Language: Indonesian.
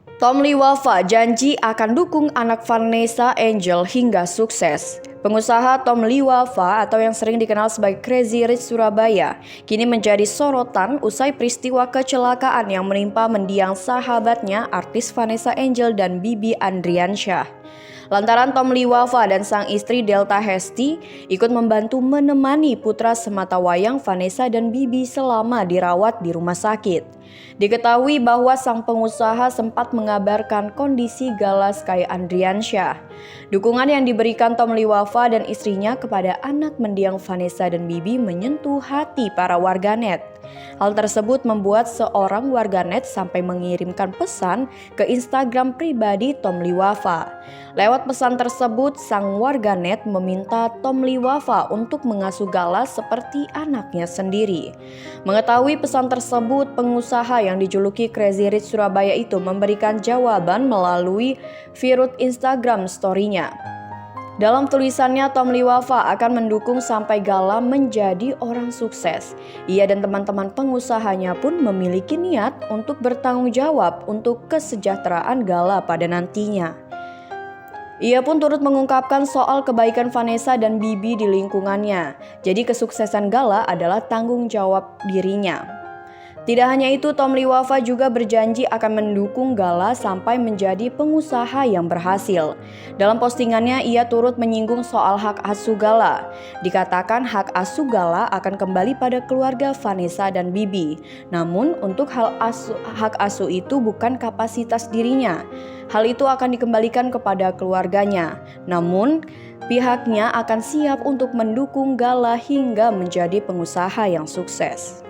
Tom Liwafa janji akan dukung anak Vanessa Angel hingga sukses. Pengusaha Tom Liwafa atau yang sering dikenal sebagai Crazy Rich Surabaya kini menjadi sorotan usai peristiwa kecelakaan yang menimpa mendiang sahabatnya artis Vanessa Angel dan Bibi Andriansyah. Lantaran Tom Liwafa dan sang istri Delta Hesti ikut membantu menemani putra sematawayang Vanessa dan Bibi selama dirawat di rumah sakit. Diketahui bahwa sang pengusaha sempat mengabarkan kondisi galas Kai Andriansyah. Dukungan yang diberikan Tom Liwafa dan istrinya kepada anak mendiang Vanessa dan Bibi menyentuh hati para warganet. Hal tersebut membuat seorang warganet sampai mengirimkan pesan ke Instagram pribadi Tom Liwafa. Lewat pesan tersebut, sang warganet meminta Tom Liwafa untuk mengasuh galas seperti anaknya sendiri. Mengetahui pesan tersebut, pengusaha yang dijuluki Crazy Rich Surabaya itu memberikan jawaban melalui virut Instagram story-nya. Dalam tulisannya, Tom Liwafa akan mendukung sampai Gala menjadi orang sukses. Ia dan teman-teman pengusahanya pun memiliki niat untuk bertanggung jawab untuk kesejahteraan Gala pada nantinya. Ia pun turut mengungkapkan soal kebaikan Vanessa dan Bibi di lingkungannya. Jadi kesuksesan Gala adalah tanggung jawab dirinya. Tidak hanya itu, Tom Liwafa juga berjanji akan mendukung Gala sampai menjadi pengusaha yang berhasil. Dalam postingannya, ia turut menyinggung soal hak asuh Gala. Dikatakan hak asuh Gala akan kembali pada keluarga Vanessa dan Bibi. Namun, untuk hak asuh itu bukan kapasitas dirinya. Hal itu akan dikembalikan kepada keluarganya. Namun, pihaknya akan siap untuk mendukung Gala hingga menjadi pengusaha yang sukses.